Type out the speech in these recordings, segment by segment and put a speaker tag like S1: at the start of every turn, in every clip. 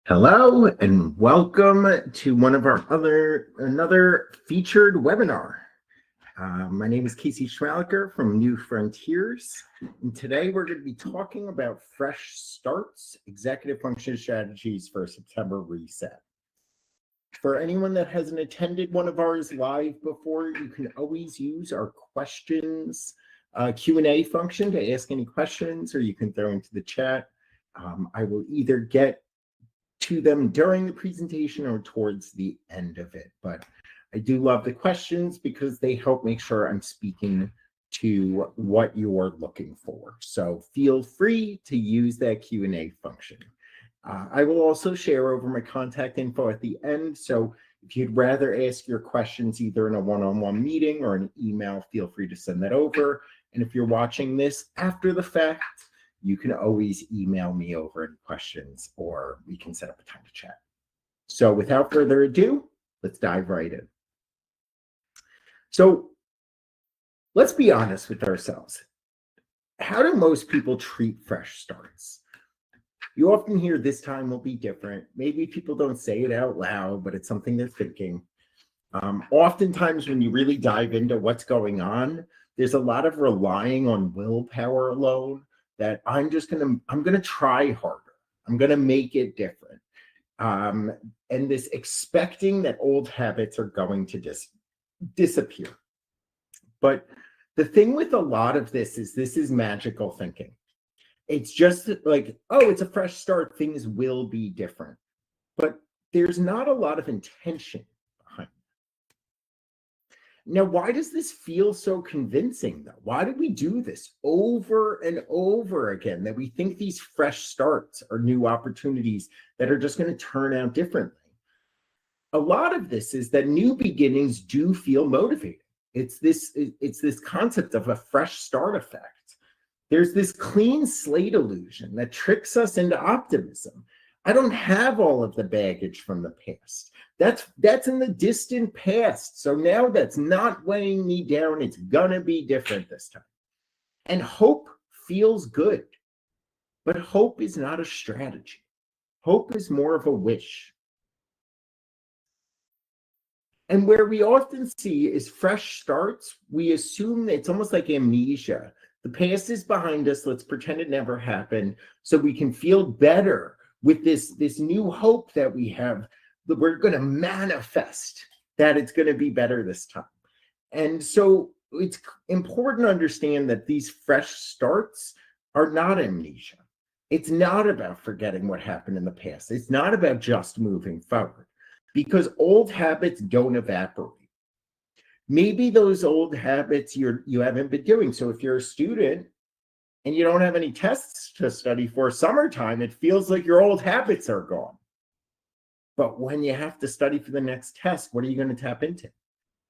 S1: Hello and welcome to one of our another featured webinar. My name is Casey Schmalacker from New Frontiers, and today we're going to be talking about fresh starts, executive function strategies for September reset. For anyone that hasn't attended one of ours live before, you can always use our questions Q&A function to ask any questions, or you can throw into the chat. I will either get to them during the presentation or towards the end of it. But I do love the questions because they help make sure I'm speaking to what you're looking for. So feel free to use that Q&A function. I will also share over my contact info at the end. So if you'd rather ask your questions either in a one-on-one meeting or an email, feel free to send that over. And if you're watching this after the fact, you can always email me over any questions, or we can set up a time to chat. So without further ado, let's dive right in. So let's be honest with ourselves. How do most people treat fresh starts? You often hear this time will be different. Maybe people don't say it out loud, but it's something they're thinking. Oftentimes when you really dive into what's going on, there's a lot of relying on willpower alone, that I'm gonna try harder. I'm gonna make it different. And this expecting that old habits are going to disappear. But the thing with a lot of this is magical thinking. It's just like, oh, it's a fresh start, things will be different. But there's not a lot of intention behind it. Now, why does this feel so convincing, though? Why do we do this over and over again, that we think these fresh starts are new opportunities that are just going to turn out differently? A lot of this is that new beginnings do feel motivating. It's this concept of a fresh start effect. There's this clean slate illusion that tricks us into optimism. I don't have all of the baggage from the past. That's in the distant past. So now that's not weighing me down. It's gonna be different this time. And hope feels good, but hope is not a strategy. Hope is more of a wish. And where we often see is fresh starts, we assume that it's almost like amnesia. The past is behind us. Let's pretend it never happened so we can feel better with this new hope that we have, that we're going to manifest that it's going to be better this time. And so it's important to understand that these fresh starts are not amnesia. It's not about forgetting what happened in the past. It's not about just moving forward, because old habits don't evaporate. Maybe those old habits you haven't been doing. So if you're a student and you don't have any tests to study for summertime, it feels like your old habits are gone. But when you have to study for the next test, what are you going to tap into?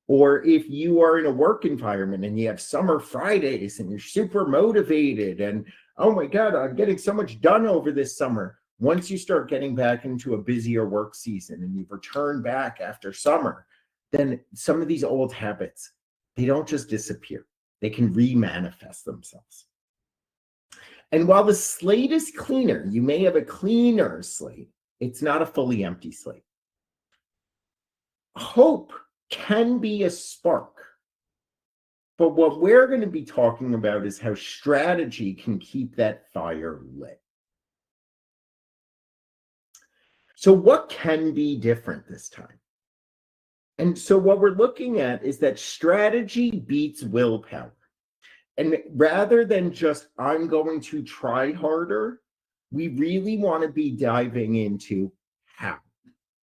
S1: Or if you are in a work environment and you have summer Fridays and you're super motivated and, oh my God, I'm getting so much done over this summer. Once you start getting back into a busier work season and you've returned back after summer, then some of these old habits, they don't just disappear. They can re-manifest themselves. And while the slate is cleaner, you may have a cleaner slate, it's not a fully empty slate. Hope can be a spark. But what we're going to be talking about is how strategy can keep that fire lit. So what can be different this time? And so what we're looking at is that strategy beats willpower. And rather than just, I'm going to try harder, we really want to be diving into how.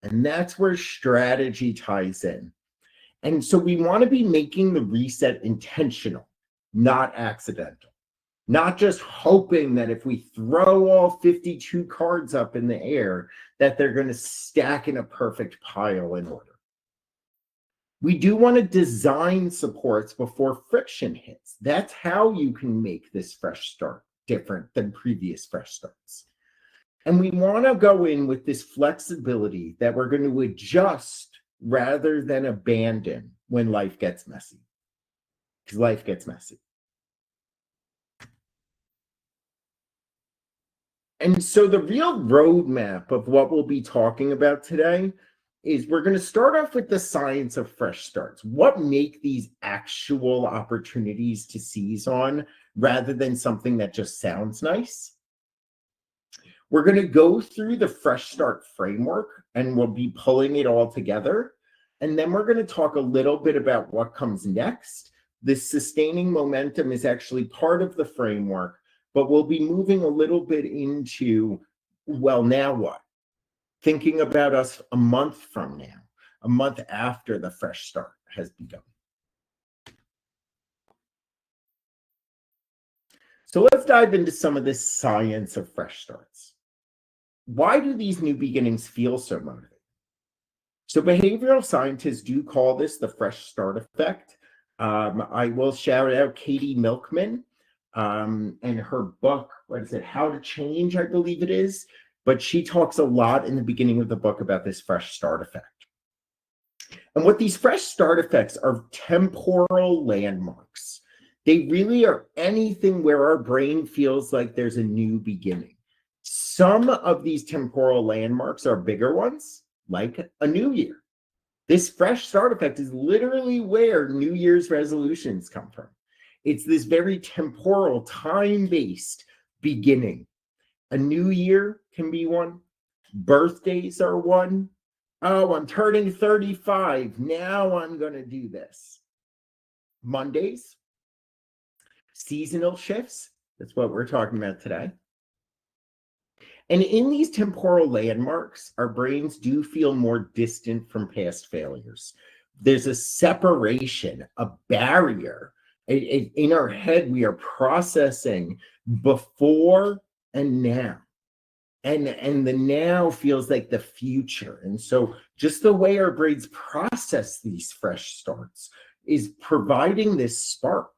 S1: And that's where strategy ties in. And so we want to be making the reset intentional, not accidental. Not just hoping that if we throw all 52 cards up in the air, that they're going to stack in a perfect pile in order. We do want to design supports before friction hits. That's how you can make this fresh start different than previous fresh starts. And we want to go in with this flexibility that we're going to adjust rather than abandon when life gets messy. Because life gets messy. And so the real roadmap of what we'll be talking about today is we're going to start off with the science of fresh starts. What make these actual opportunities to seize on rather than something that just sounds nice? We're going to go through the fresh start framework and we'll be pulling it all together. And then we're going to talk a little bit about what comes next. This sustaining momentum is actually part of the framework, but we'll be moving a little bit into, well, now what? Thinking about us a month from now, a month after the fresh start has begun. So let's dive into some of this science of fresh starts. Why do these new beginnings feel so motivating? So behavioral scientists do call this the fresh start effect. I will shout out Katie Milkman and her book, what is it, How to Change, I believe it is. But she talks a lot in the beginning of the book about this fresh start effect. And what these fresh start effects are temporal landmarks. They really are anything where our brain feels like there's a new beginning. Some of these temporal landmarks are bigger ones, like a new year. This fresh start effect is literally where New Year's resolutions come from. It's this very temporal, time-based beginning. A new year can be one. Birthdays are one. Oh, I'm turning 35. Now I'm going to do this. Mondays, seasonal shifts. That's what we're talking about today. And in these temporal landmarks, our brains do feel more distant from past failures. There's a separation, a barrier. In our head, we are processing before and now. And the now feels like the future. And so just the way our brains process these fresh starts is providing this spark.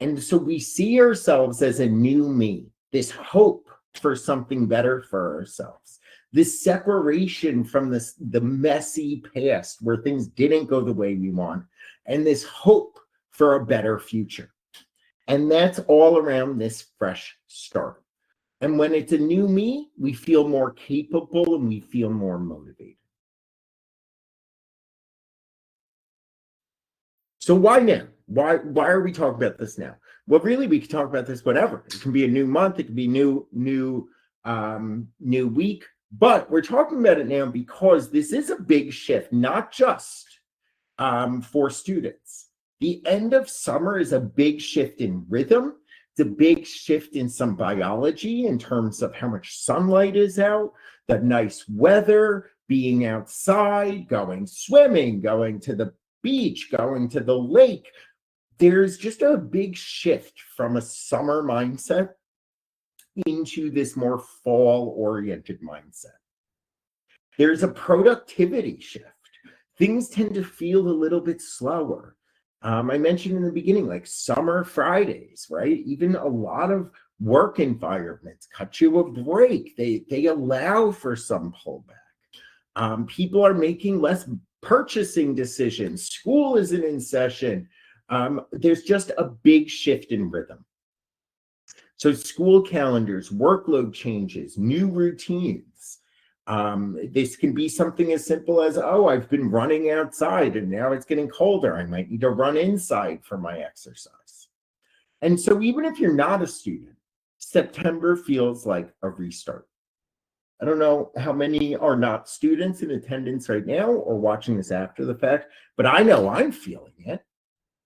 S1: And so we see ourselves as a new me, this hope for something better for ourselves, this separation from the messy past where things didn't go the way we want, and this hope for a better future. And that's all around this fresh start. And when it's a new me, we feel more capable and we feel more motivated. So why now? Why are we talking about this now? Well, really, we can talk about this whenever. It can be a new month, it can be new week, but we're talking about it now because this is a big shift, not just for students. The end of summer is a big shift in rhythm. It's a big shift in some biology in terms of how much sunlight is out, the nice weather, being outside, going swimming, going to the beach, going to the lake. There's just a big shift from a summer mindset into this more fall-oriented mindset. There's a productivity shift. Things tend to feel a little bit slower. I mentioned in the beginning, like summer Fridays, right? Even a lot of work environments cut you a break. They allow for some pullback. People are making less purchasing decisions. School isn't in session. There's just a big shift in rhythm. So school calendars, workload changes, new routines. This can be something as simple as, oh, I've been running outside and now it's getting colder. I might need to run inside for my exercise. And so even if you're not a student, September feels like a restart. I don't know how many are not students in attendance right now or watching this after the fact, but I know I'm feeling it.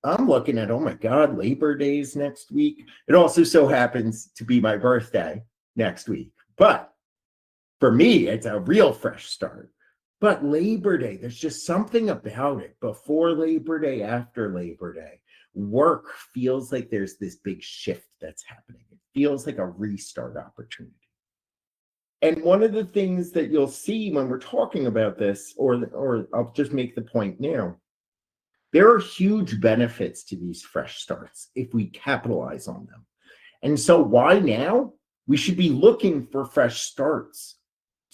S1: I'm looking at, oh my God, Labor Day's next week. It also so happens to be my birthday next week. But for me, it's a real fresh start. But Labor Day, there's just something about it. Before Labor Day, after Labor Day, work feels like there's this big shift that's happening. It feels like a restart opportunity. And one of the things that you'll see when we're talking about this, or I'll just make the point now, there are huge benefits to these fresh starts if we capitalize on them. And so why now? We should be looking for fresh starts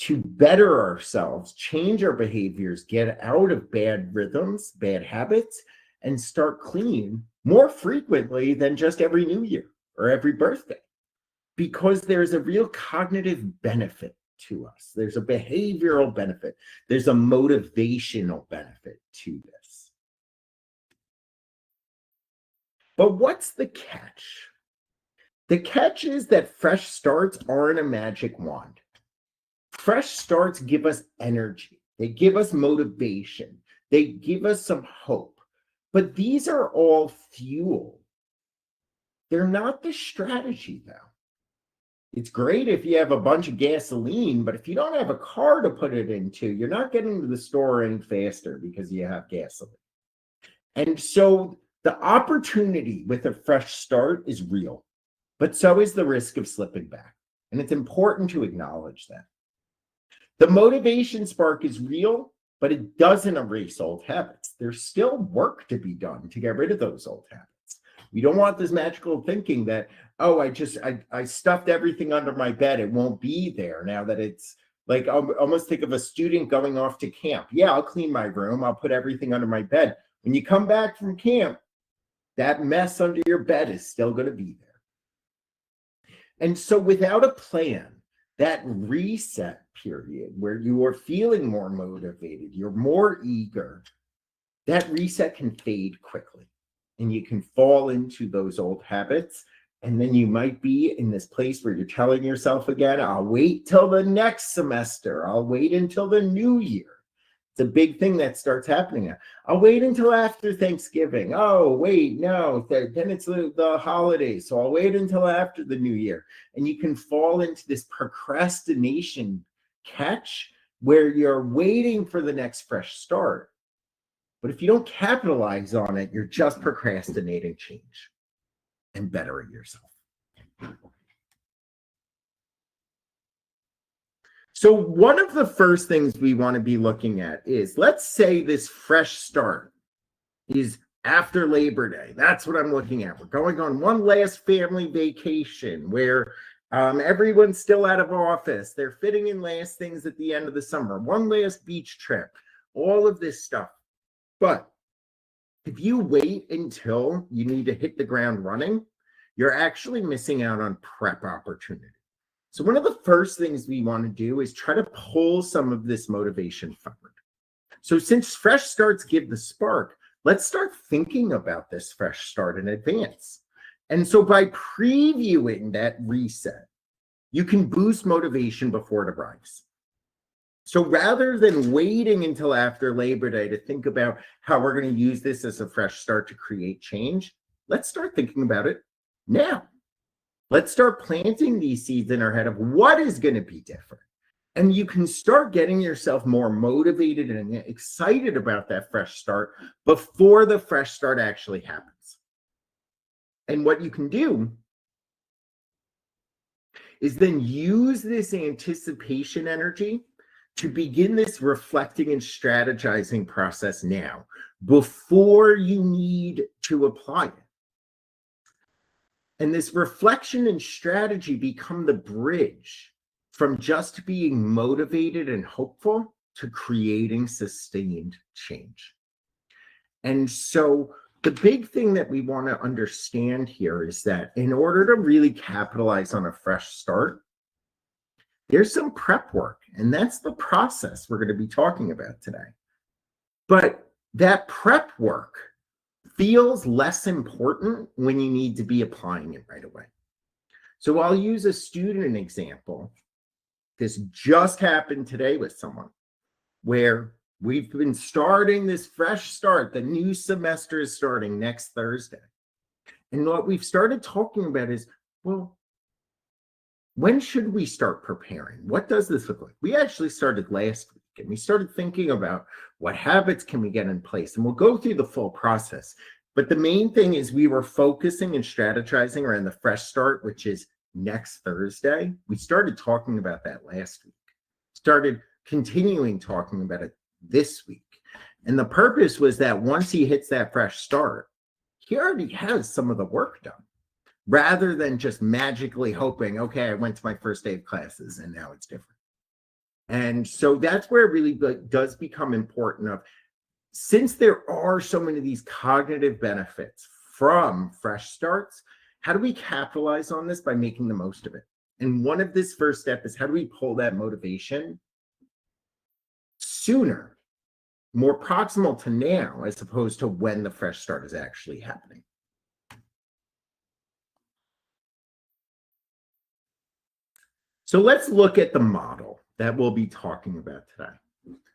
S1: to better ourselves, change our behaviors, get out of bad rhythms, bad habits, and start clean more frequently than just every New Year or every birthday. because there's a real cognitive benefit to us. There's a behavioral benefit. There's a motivational benefit to this. But what's the catch? The catch is that fresh starts aren't a magic wand. Fresh starts give us energy. They give us motivation. They give us some hope. But these are all fuel. They're not the strategy, though. It's great if you have a bunch of gasoline, but if you don't have a car to put it into, you're not getting to the store any faster because you have gasoline. And so the opportunity with a fresh start is real, but so is the risk of slipping back. And it's important to acknowledge that. The motivation spark is real, but it doesn't erase old habits. There's still work to be done to get rid of those old habits. We don't want this magical thinking that, oh, I stuffed everything under my bed. It won't be there now that it's like, I almost think of a student going off to camp. Yeah, I'll clean my room. I'll put everything under my bed. When you come back from camp, that mess under your bed is still going to be there. And so without a plan, that reset period where you are feeling more motivated, you're more eager, that reset can fade quickly. And you can fall into those old habits. And then you might be in this place where you're telling yourself again, I'll wait till the next semester. I'll wait until the new year. It's a big thing that starts happening. I'll wait until after Thanksgiving. Oh, wait, no, then it's the holidays. So I'll wait until after the new year. And you can fall into this procrastination catch where you're waiting for the next fresh start. But if you don't capitalize on it, you're just procrastinating change and bettering yourself. So one of the first things we want to be looking at is, let's say this fresh start is after Labor Day. That's what I'm looking at. We're going on one last family vacation where everyone's still out of office. They're fitting in last things at the end of the summer. One last beach trip, all of this stuff. But if you wait until you need to hit the ground running, you're actually missing out on prep opportunity. So one of the first things we want to do is try to pull some of this motivation forward. So since fresh starts give the spark, let's start thinking about this fresh start in advance. And so by previewing that reset, you can boost motivation before it arrives. So rather than waiting until after Labor Day to think about how we're going to use this as a fresh start to create change, let's start thinking about it now. Let's start planting these seeds in our head of what is going to be different. And you can start getting yourself more motivated and excited about that fresh start before the fresh start actually happens. And what you can do is then use this anticipation energy to begin this reflecting and strategizing process now, before you need to apply it. And this reflection and strategy become the bridge from just being motivated and hopeful to creating sustained change. And so the big thing that we want to understand here is that in order to really capitalize on a fresh start, there's some prep work, and that's the process we're going to be talking about today. But that prep work feels less important when you need to be applying it right away. So I'll use a student example. This just happened today with someone where we've been starting this fresh start. The new semester is starting next Thursday. And what we've started talking about is, well, when should we start preparing? What does this look like? We actually started last week, and we started thinking about what habits can we get in place, and we'll go through the full process. But the main thing is we were focusing and strategizing around the fresh start, which is next Thursday. We started talking about that last week, started continuing talking about it this week. And the purpose was that once he hits that fresh start, he already has some of the work done, rather than just magically hoping, okay, I went to my first day of classes and now it's different. And so that's where it really does become important of, since there are so many of these cognitive benefits from fresh starts, how do we capitalize on this by making the most of it? And one of this first step is how do we pull that motivation sooner, more proximal to now, as opposed to when the fresh start is actually happening. So let's look at the model that we'll be talking about today.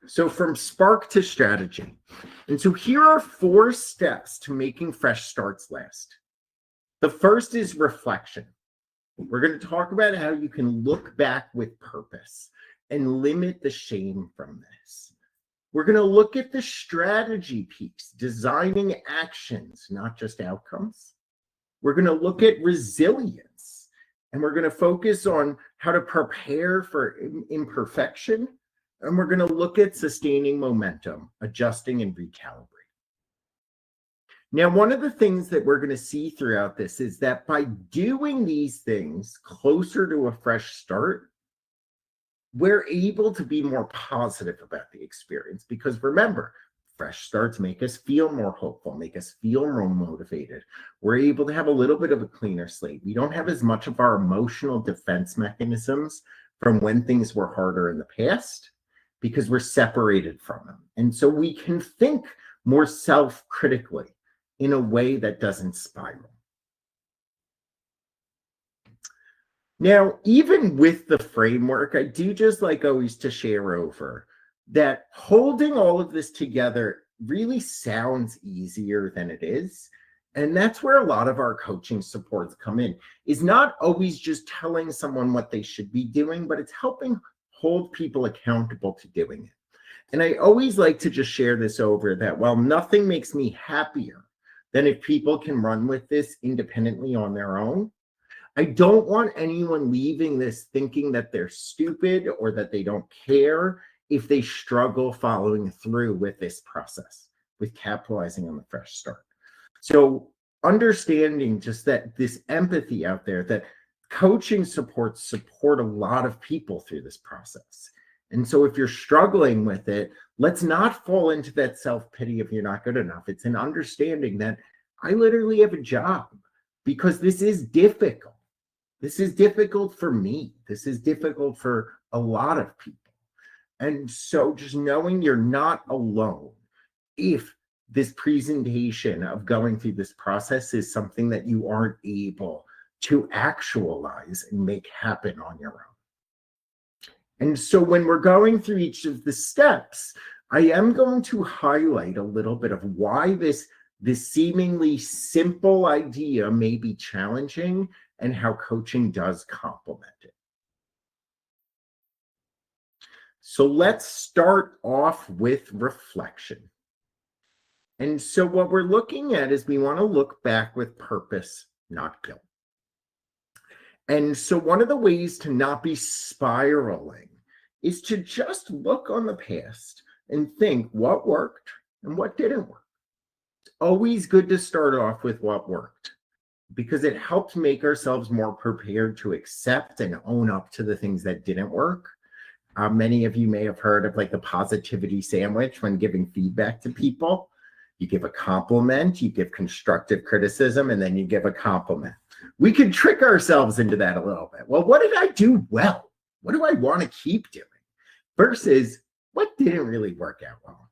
S1: So from spark to strategy. And so here are 4 steps to making fresh starts last. The first is reflection. We're going to talk about how you can look back with purpose and limit the shame from this. We're going to look at the strategy piece, designing actions, not just outcomes. We're going to look at resilience, and we're going to focus on how to prepare for imperfection. And we're going to look at sustaining momentum, adjusting and recalibrating. Now, one of the things that we're going to see throughout this is that by doing these things closer to a fresh start, we're able to be more positive about the experience. Because remember, fresh starts make us feel more hopeful, make us feel more motivated. We're able to have a little bit of a cleaner slate. We don't have as much of our emotional defense mechanisms from when things were harder in the past, because we're separated from them. And so we can think more self-critically in a way that doesn't spiral. Now, even with the framework, I do just like always to share over that holding all of this together really sounds easier than it is. And that's where a lot of our coaching supports come in, is not always just telling someone what they should be doing, but it's helping hold people accountable to doing it. And I always like to just share this over that while nothing makes me happier than if people can run with this independently on their own, I don't want anyone leaving this thinking that they're stupid or that they don't care if they struggle following through with this process, with capitalizing on the fresh start. So understanding just that this empathy out there, that coaching supports support a lot of people through this process. And so if you're struggling with it, let's not fall into that self-pity if you're not good enough. It's an understanding that I literally have a job because this is difficult. This is difficult for me. This is difficult for a lot of people. And so just knowing you're not alone, if this presentation of going through this process is something that you aren't able to actualize and make happen on your own. And so when we're going through each of the steps, I am going to highlight a little bit of why this seemingly simple idea may be challenging and how coaching does complement it. So let's start off with reflection. And so what we're looking at is we want to look back with purpose, not guilt. And so one of the ways to not be spiraling is to just look on the past and think what worked and what didn't work. It's always good to start off with what worked, because it helps make ourselves more prepared to accept and own up to the things that didn't work. Many of you may have heard of like the positivity sandwich when giving feedback to people. You give a compliment, you give constructive criticism, and then you give a compliment. We can trick ourselves into that a little bit. Well, what did I do well? What do I want to keep doing? Versus what didn't really work out well.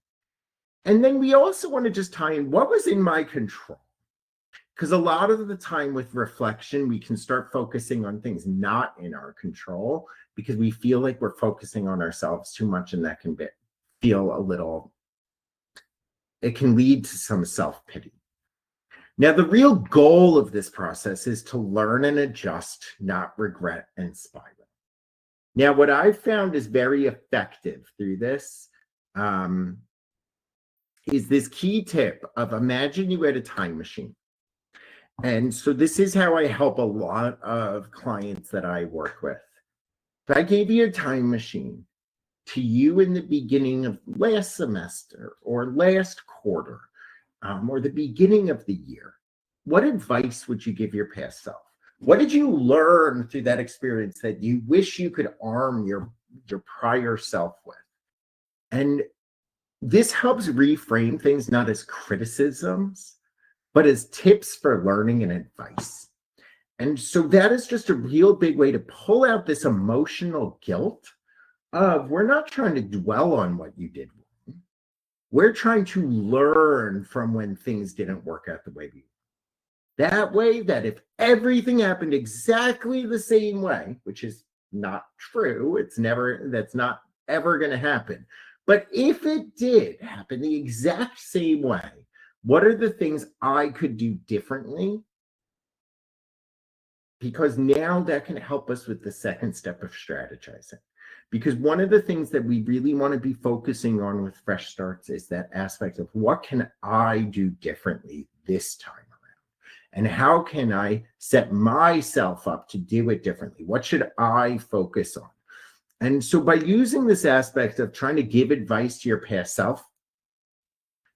S1: And then we also want to just tie in what was in my control. Because a lot of the time with reflection, we can start focusing on things not in our control because we feel like we're focusing on ourselves too much, and that can feel a little, it can lead to some self-pity. Now, the real goal of this process is to learn and adjust, not regret and spiral. Now, what I've found is very effective through this is this key tip of imagine you had a time machine. And so this is how I help a lot of clients that I work with. If I gave you a time machine to you in the beginning of last semester or last quarter, or the beginning of the year, what advice would you give your past self? What did you learn through that experience that you wish you could arm your prior self with? And this helps reframe things not as criticisms, but as tips for learning and advice. And so that is just a real big way to pull out this emotional guilt of we're not trying to dwell on what you did wrong. We're trying to learn from when things didn't work out the way we that way, that if everything happened exactly the same way, which is not true, that's not ever going to happen. But if it did happen the exact same way, what are the things I could do differently? Because now that can help us with the second step of strategizing. Because one of the things that we really want to be focusing on with fresh starts is that aspect of what can I do differently this time around? And how can I set myself up to do it differently? What should I focus on? And so by using this aspect of trying to give advice to your past self,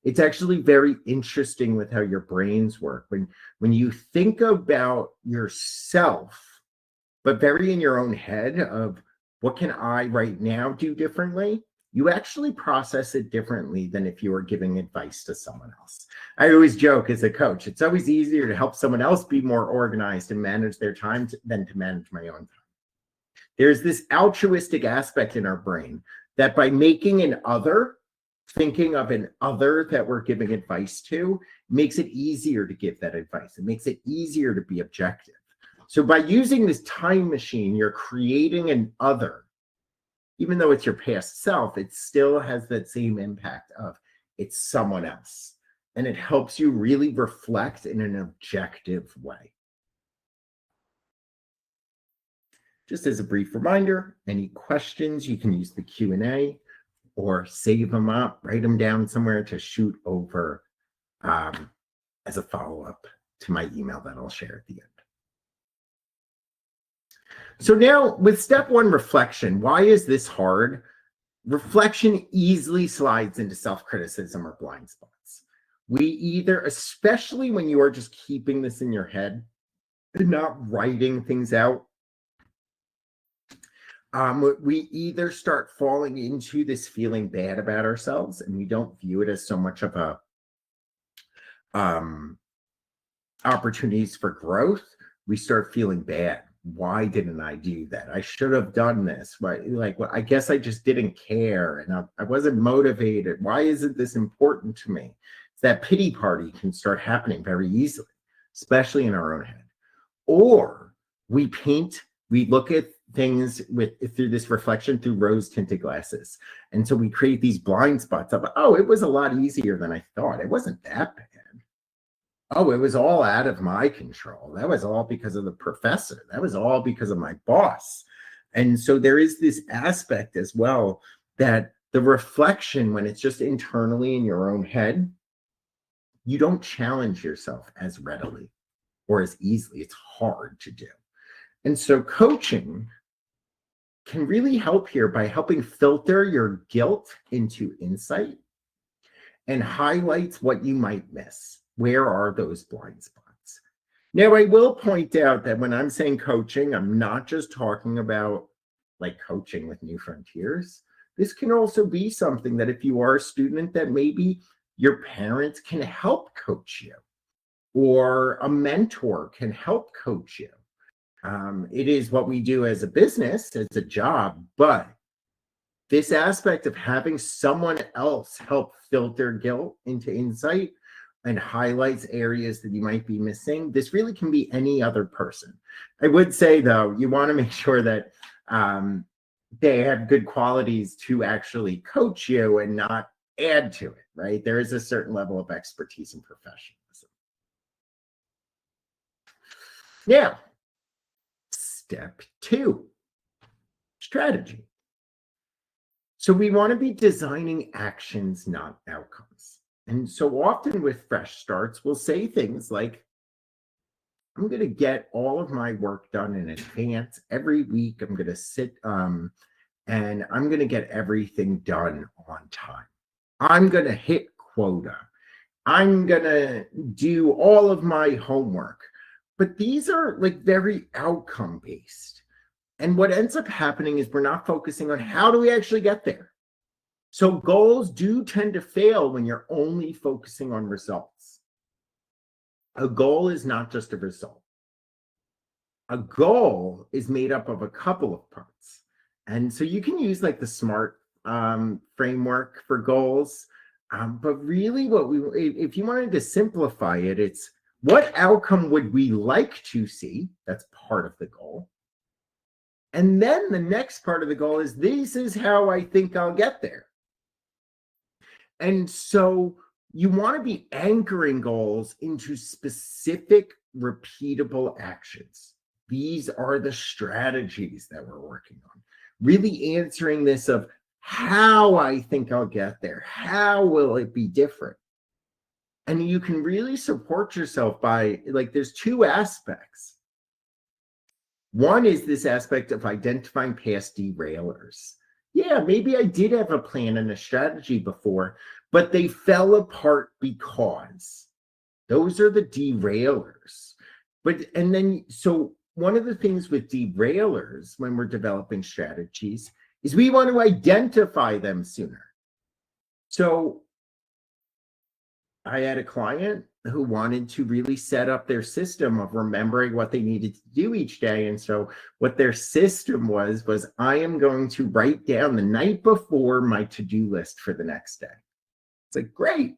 S1: it's actually very interesting with how your brains work. When you think about yourself, but very in your own head of what can I right now do differently, you actually process it differently than if you were giving advice to someone else. I always joke as a coach, it's always easier to help someone else be more organized and manage their time than to manage my own time. There's this altruistic aspect in our brain that by making an other, thinking of an other that we're giving advice to, makes it easier to give that advice. It makes it easier to be objective. So by using this time machine, you're creating an other. Even though it's your past self, it still has that same impact of it's someone else. And it helps you really reflect in an objective way. Just as a brief reminder, any questions, you can use the Q&A or save them up, write them down somewhere to shoot over as a follow-up to my email that I'll share at the end. So now with step one, reflection, why is this hard? Reflection easily slides into self-criticism or blind spots. We either, especially when you are just keeping this in your head and not writing things out, we either start falling into this feeling bad about ourselves and we don't view it as so much of a opportunities for growth. We start feeling bad. Why didn't I do that? I should have done this. Right? Like, well, I guess I just didn't care and I wasn't motivated. Why isn't this important to me? That pity party can start happening very easily, especially in our own head. Or we look at things through this reflection through rose tinted glasses. And so we create these blind spots of, oh, it was a lot easier than I thought. It wasn't that bad. Oh, it was all out of my control. That was all because of the professor. That was all because of my boss. And so there is this aspect as well that the reflection, when it's just internally in your own head, you don't challenge yourself as readily or as easily. It's hard to do. And so coaching can really help here by helping filter your guilt into insight and highlights what you might miss. Where are those blind spots? Now, I will point out that when I'm saying coaching, I'm not just talking about like coaching with New Frontiers. This can also be something that if you are a student that maybe your parents can help coach you or a mentor can help coach you. It is what we do as a business, as a job, but this aspect of having someone else help filter guilt into insight and highlights areas that you might be missing, this really can be any other person. I would say, though, you want to make sure that they have good qualities to actually coach you and not add to it, right? There is a certain level of expertise and professionalism. Now, step two, strategy. So we want to be designing actions, not outcomes. And so often with fresh starts, we'll say things like, I'm going to get all of my work done in advance. Every week, I'm going to sit and I'm going to get everything done on time. I'm going to hit quota. I'm going to do all of my homework. But these are like very outcome based. And what ends up happening is we're not focusing on how do we actually get there. So goals do tend to fail when you're only focusing on results. A goal is not just a result. a goal is made up of a couple of parts. And so you can use like the SMART framework for goals. But really if you wanted to simplify it, it's what outcome would we like to see? That's part of the goal. And then the next part of the goal is this is how I think I'll get there. And so you want to be anchoring goals into specific, repeatable actions. These are the strategies that we're working on. Really answering this of how I think I'll get there. How will it be different? And you can really support yourself by, like, there's two aspects. One is this aspect of identifying past derailers. Yeah, maybe I did have a plan and a strategy before, but they fell apart because those are the derailers. So one of the things with derailers when we're developing strategies is we want to identify them sooner. So I had a client who wanted to really set up their system of remembering what they needed to do each day. And so what their system was I am going to write down the night before my to-do list for the next day. It's like, great,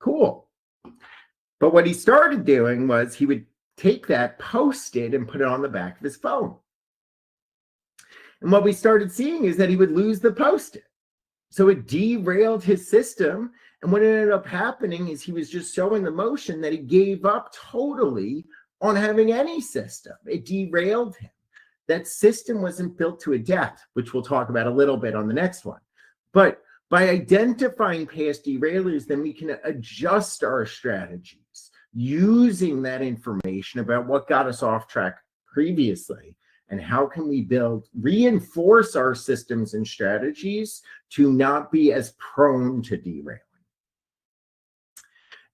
S1: cool. But what he started doing was he would take that, post it, and put it on the back of his phone. And what we started seeing is that he would lose the post-it. So it derailed his system. And what ended up happening is he was just showing the motion that he gave up totally on having any system. It derailed him. That system wasn't built to adapt, which we'll talk about a little bit on the next one. But by identifying past derailers, then we can adjust our strategies using that information about what got us off track previously. And how can we reinforce our systems and strategies to not be as prone to derailing?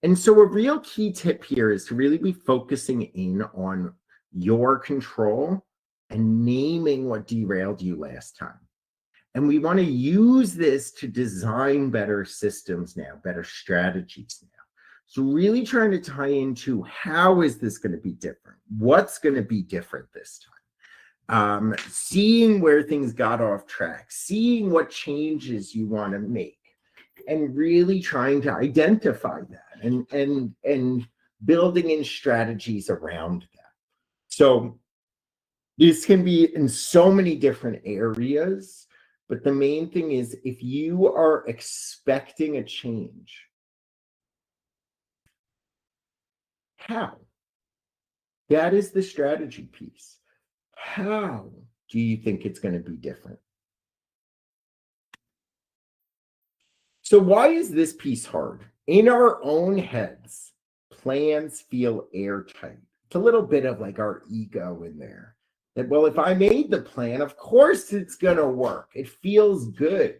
S1: And so a real key tip here is to really be focusing in on your control and naming what derailed you last time. And we want to use this to design better systems now, better strategies now. So really trying to tie into how is this going to be different? What's going to be different this time? Seeing where things got off track, seeing what changes you want to make, and really trying to identify that and building in strategies around that. So this can be in so many different areas, but the main thing is if you are expecting a change, how? That is the strategy piece. How do you think it's going to be different? So why is this piece hard? In our own heads, plans feel airtight. It's a little bit of like our ego in there. That, well, if I made the plan, of course it's going to work. It feels good.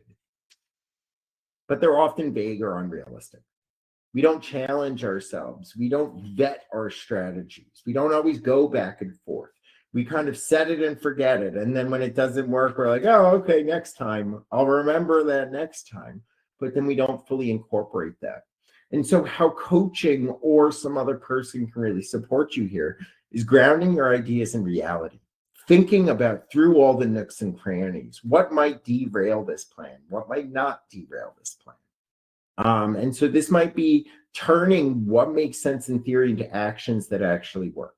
S1: But they're often vague or unrealistic. We don't challenge ourselves. We don't vet our strategies. We don't always go back and forth. We kind of set it and forget it. And then when it doesn't work, we're like, oh, okay, next time. I'll remember that next time. But then we don't fully incorporate that. And so how coaching or some other person can really support you here is grounding your ideas in reality. Thinking about through all the nooks and crannies. What might derail this plan? What might not derail this plan? And so this might be turning what makes sense in theory into actions that actually work.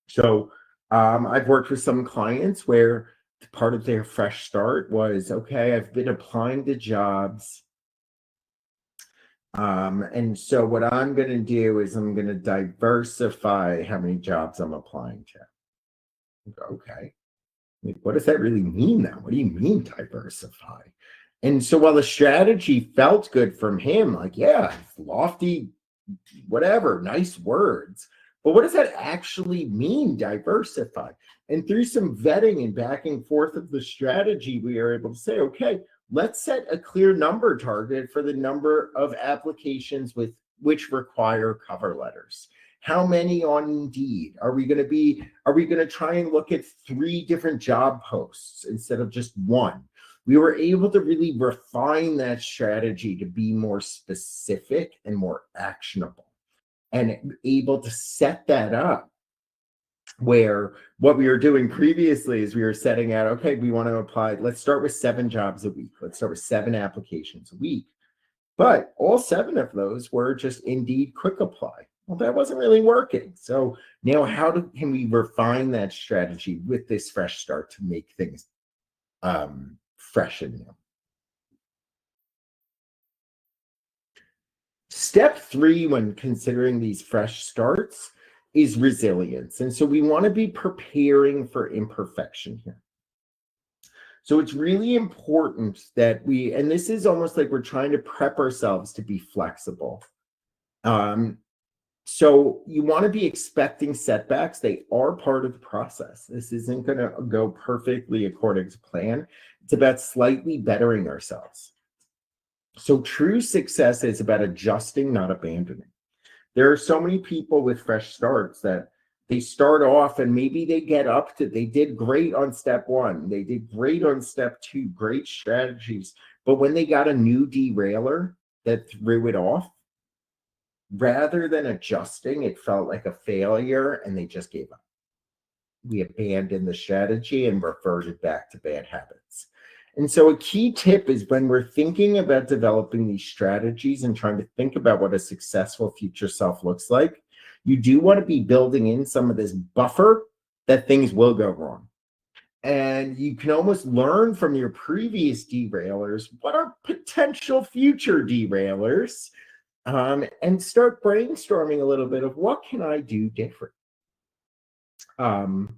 S1: So I've worked with some clients where part of their fresh start was, okay, I've been applying to jobs. And so what I'm going to do is I'm going to diversify how many jobs I'm applying to. Okay. What does that really mean now? What do you mean diversify? And so while the strategy felt good from him, like, yeah, lofty, whatever, nice words. But what does that actually mean, diversify? And through some vetting and back and forth of the strategy, we are able to say, okay, let's set a clear number target for the number of applications which require cover letters. How many on Indeed? Are we going to try and look at 3 different job posts instead of just one? We were able to really refine that strategy to be more specific and more actionable, and able to set that up Where what we were doing previously is we were setting out, okay, we want to apply, let's start with 7 jobs a week. Let's start with 7 applications a week. But all 7 of those were just Indeed quick apply. Well, that wasn't really working. So now can we refine that strategy with this fresh start to make things fresh and new? Step 3 when considering these fresh starts is resilience. And so we want to be preparing for imperfection here. So it's really important that and this is almost like we're trying to prep ourselves to be flexible. So you want to be expecting setbacks. They are part of the process. This isn't going to go perfectly according to plan. It's about slightly bettering ourselves. So true success is about adjusting, not abandoning. There are so many people with fresh starts that they start off and maybe they did great on step 1. They did great on step 2, great strategies. But when they got a new derailer that threw it off, rather than adjusting, it felt like a failure and they just gave up. We abandoned the strategy and reverted back to bad habits. And so a key tip is when we're thinking about developing these strategies and trying to think about what a successful future self looks like, you do want to be building in some of this buffer that things will go wrong. And you can almost learn from your previous derailers what are potential future derailers, and start brainstorming a little bit of what can I do different. And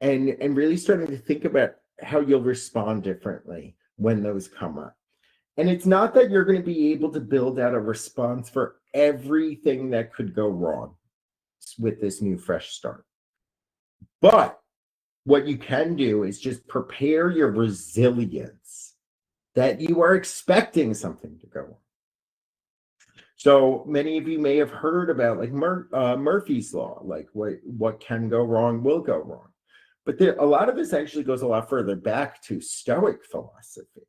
S1: really starting to think about how you'll respond differently when those come up. And it's not that you're going to be able to build out a response for everything that could go wrong with this new fresh start. But what you can do is just prepare your resilience that you are expecting something to go wrong. So many of you may have heard about like Murphy's Law, like what can go wrong will go wrong. But a lot of this actually goes a lot further back to Stoic philosophy,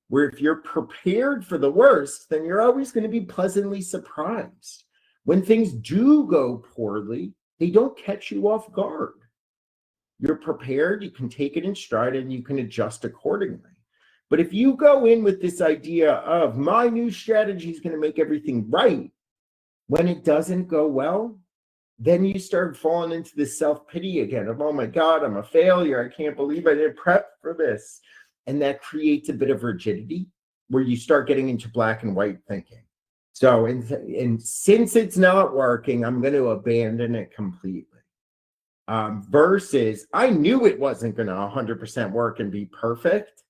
S1: where if you're prepared for the worst, then you're always going to be pleasantly surprised. When things do go poorly, they don't catch you off guard. You're prepared, you can take it in stride, and you can adjust accordingly. But if you go in with this idea of my new strategy is going to make everything right, when it doesn't go well, then you start falling into this self-pity again of, oh my God, I'm a failure. I can't believe I didn't prep for this. And that creates a bit of rigidity where you start getting into black and white thinking. So, and since it's not working, I'm going to abandon it completely. Versus, I knew it wasn't going to 100% work and be perfect.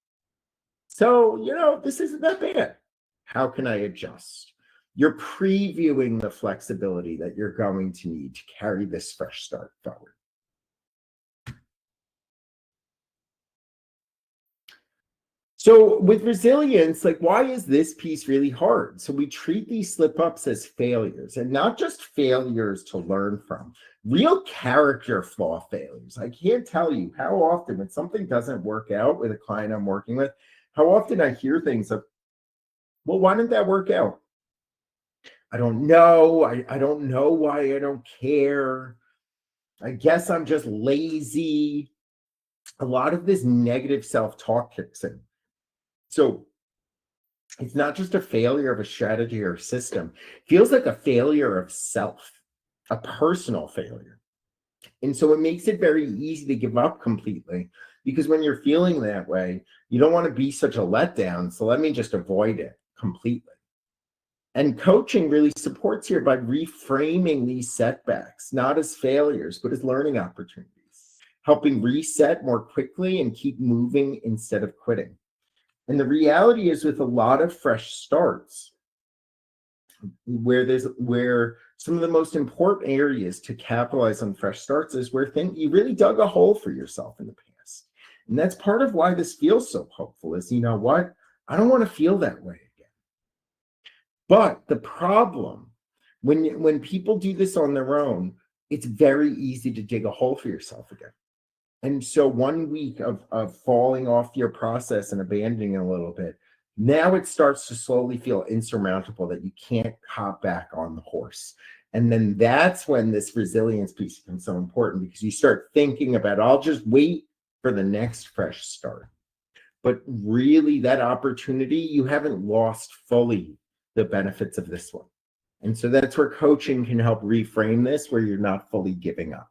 S1: So, this isn't that bad. How can I adjust? You're previewing the flexibility that you're going to need to carry this fresh start forward. So with resilience, like, why is this piece really hard? So we treat these slip-ups as failures, and not just failures to learn from, real character flaw failures. I can't tell you how often when something doesn't work out with a client I'm working with, how often I hear things of, well, why didn't that work out? I don't know. I don't know why I don't care. I guess I'm just lazy. A lot of this negative self-talk kicks in. So it's not just a failure of a strategy or a system. It feels like a failure of self, a personal failure. And so it makes it very easy to give up completely, because when you're feeling that way, you don't want to be such a letdown. So let me just avoid it completely. And coaching really supports here by reframing these setbacks, not as failures, but as learning opportunities, helping reset more quickly and keep moving instead of quitting. And the reality is, with a lot of fresh starts, where some of the most important areas to capitalize on fresh starts is where you really dug a hole for yourself in the past. And that's part of why this feels so hopeful is, you know what? I don't want to feel that way again. But the problem, when people do this on their own, it's very easy to dig a hole for yourself again. And so 1 week of falling off your process and abandoning a little bit, now it starts to slowly feel insurmountable that you can't hop back on the horse. And then that's when this resilience piece becomes so important, because you start thinking about, I'll just wait for the next fresh start. But really, that opportunity, you haven't lost fully the benefits of this one. And so that's where coaching can help reframe this, where you're not fully giving up.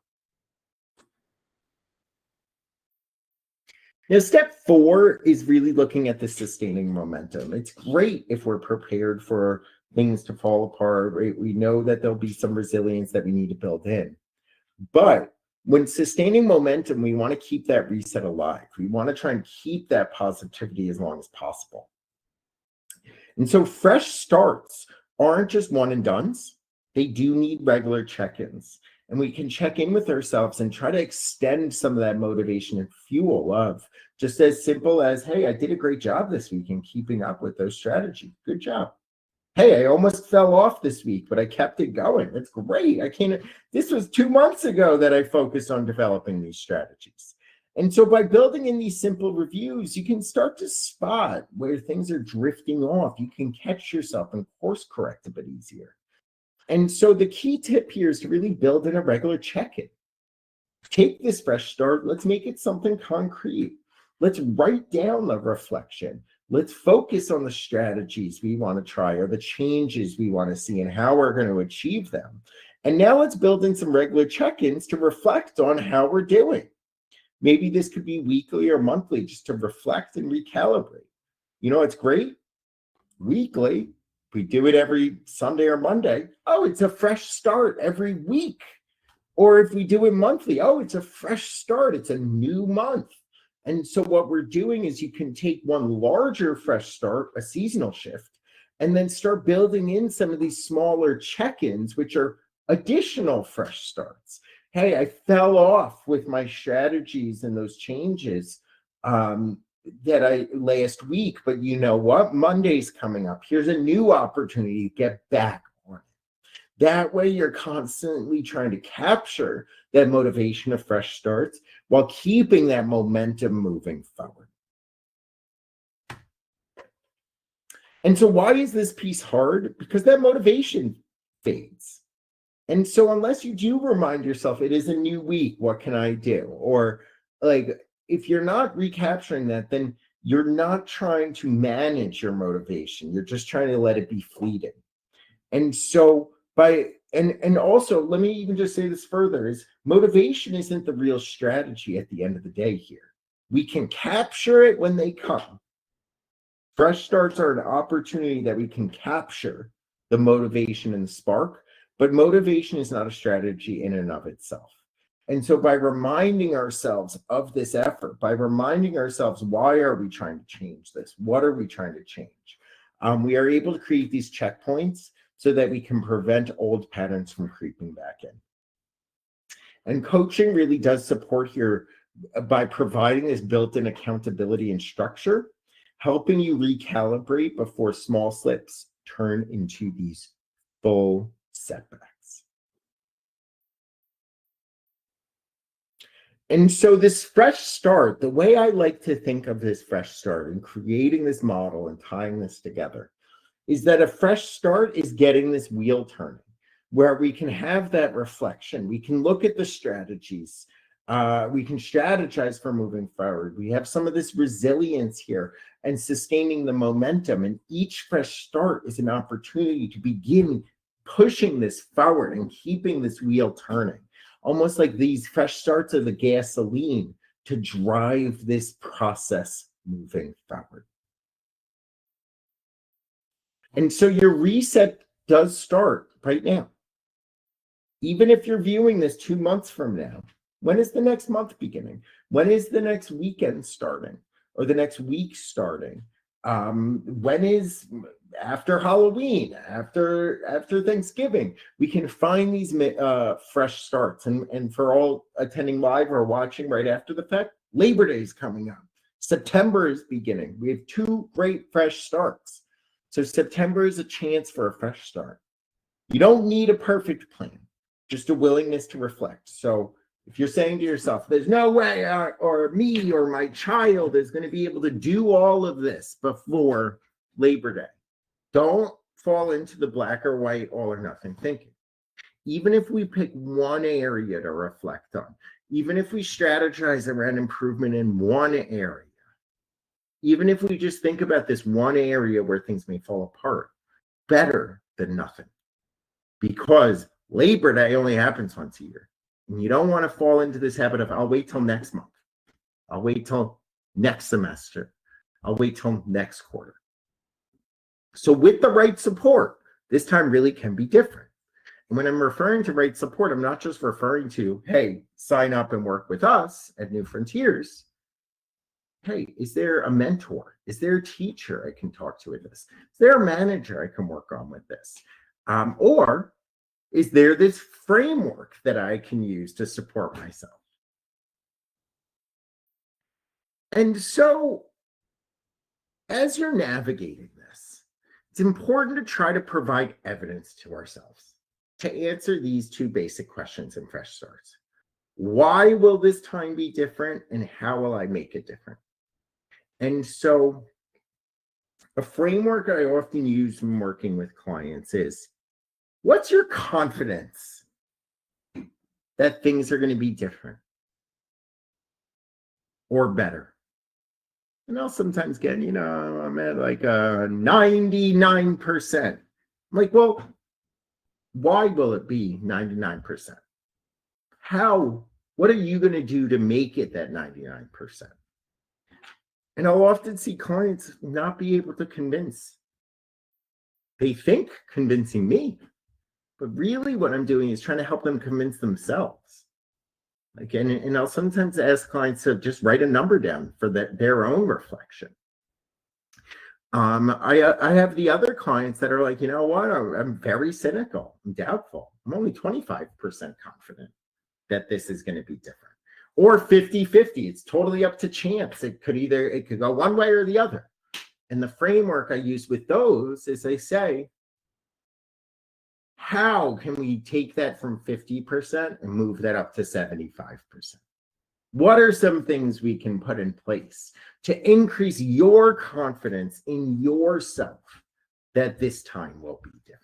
S1: Now, step 4 is really looking at the sustaining momentum. It's great if we're prepared for things to fall apart, right? We know that there'll be some resilience that we need to build in. But when sustaining momentum, we want to keep that reset alive. We want to try and keep that positivity as long as possible. And so fresh starts aren't just one and dones. They do need regular check-ins. And we can check in with ourselves and try to extend some of that motivation and fuel of just as simple as, hey, I did a great job this week in keeping up with those strategies. Good job. Hey, I almost fell off this week, but I kept it going. That's great. This was 2 months ago that I focused on developing these strategies. And so by building in these simple reviews, you can start to spot where things are drifting off. You can catch yourself and course correct a bit easier. And so the key tip here is to really build in a regular check-in. Take this fresh start. Let's make it something concrete. Let's write down the reflection. Let's focus on the strategies we want to try or the changes we want to see and how we're going to achieve them. And now let's build in some regular check-ins to reflect on how we're doing. Maybe this could be weekly or monthly, just to reflect and recalibrate. You know, it's great. Weekly, we do it every Sunday or Monday. Oh, it's a fresh start every week. Or if we do it monthly, oh, it's a fresh start. It's a new month. And so what we're doing is you can take one larger fresh start, a seasonal shift, and then start building in some of these smaller check-ins, which are additional fresh starts. Hey, I fell off with my strategies and those changes last week, but you know what? Monday's coming up. Here's a new opportunity to get back on it. That way you're constantly trying to capture that motivation of fresh starts while keeping that momentum moving forward. And so why is this piece hard? Because that motivation fades. And so unless you do remind yourself, it is a new week, what can I do? Or like, if you're not recapturing that, then you're not trying to manage your motivation. You're just trying to let it be fleeting. And so and also, let me even just say this further, is motivation isn't the real strategy at the end of the day here. We can capture it when they come. Fresh starts are an opportunity that we can capture the motivation and the spark, but motivation is not a strategy in and of itself. And so by reminding ourselves of this effort, by reminding ourselves, why are we trying to change this? What are we trying to change? We are able to create these checkpoints so that we can prevent old patterns from creeping back in. And coaching really does support here by providing this built-in accountability and structure, helping you recalibrate before small slips turn into these full setbacks. And so this fresh start, the way I like to think of this fresh start and creating this model and tying this together, is that a fresh start is getting this wheel turning, where we can have that reflection. We can look at the strategies. We can strategize for moving forward. We have some of this resilience here and sustaining the momentum. And each fresh start is an opportunity to begin pushing this forward and keeping this wheel turning. Almost like these fresh starts are the gasoline to drive this process moving forward. And so your reset does start right now. Even if you're viewing this 2 months from now, when is the next month beginning? When is the next weekend starting? Or the next week starting? When is after Halloween, after Thanksgiving? We can find these fresh starts. And for all attending live or watching right after the fact, Labor Day is coming up. September is beginning. We have 2 great fresh starts. So September is a chance for a fresh start. You don't need a perfect plan, just a willingness to reflect. So if you're saying to yourself, there's no way or me or my child is going to be able to do all of this before Labor Day, don't fall into the black or white, all or nothing thinking. even if we pick one area to reflect on, even if we strategize around improvement in one area, even if we just think about this one area where things may fall apart, better than nothing. Because Labor Day only happens once a year. And you don't want to fall into this habit of, I'll wait till next month. I'll wait till next semester. I'll wait till next quarter. So with the right support, this time really can be different. And when I'm referring to right support, I'm not just referring to, hey, sign up and work with us at New Frontiers. Hey, is there a mentor? Is there a teacher I can talk to with this? Is there a manager I can work on with this? Or is there this framework that I can use to support myself? And so as you're navigating this, it's important to try to provide evidence to ourselves to answer these two basic questions in Fresh Starts. Why will this time be different, and how will I make it different? And so a framework I often use when working with clients is, what's your confidence that things are going to be different or better? And I'll sometimes get, I'm at like 99%. I'm like, well, why will it be 99%? What are you going to do to make it that 99%? And I'll often see clients not be able to convince. They think convincing me, but really what I'm doing is trying to help them convince themselves. Again, and I'll sometimes ask clients to just write a number down for their own reflection. I have the other clients that are like, you know what, I'm very cynical, I'm doubtful. I'm only 25% confident that this is going to be different. Or 50-50, it's totally up to chance. It could go one way or the other. And the framework I use with those is I say, how can we take that from 50% and move that up to 75%? What are some things we can put in place to increase your confidence in yourself that this time will be different?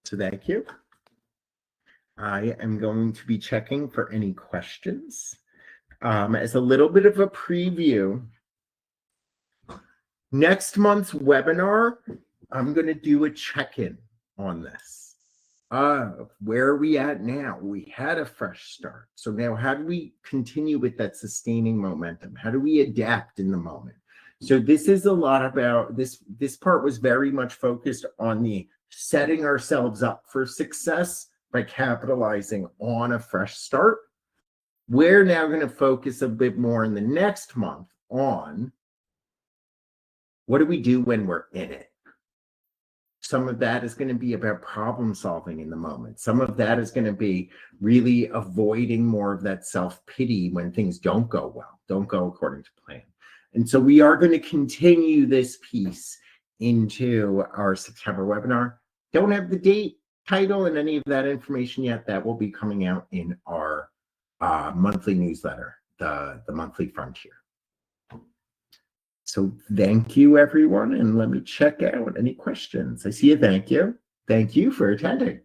S1: So thank you. I am going to be checking for any questions. As a little bit of a preview, next month's webinar, I'm going to do a check-in on this. Where are we at now? We had a fresh start. So now how do we continue with that sustaining momentum? How do we adapt in the moment? So this is a lot about this. This part was very much focused on the setting ourselves up for success by capitalizing on a fresh start. We're now going to focus a bit more in the next month on what do we do when we're in it. Some of that is going to be about problem solving in the moment. Some of that is going to be really avoiding more of that self-pity when things don't go well, don't go according to plan. And so we are going to continue this piece into our September webinar. Don't have the date, title, and any of that information yet. That will be coming out in our monthly newsletter, the Monthly Frontier. So thank you, everyone, and let me check out any questions. I see a thank you. Thank you for attending.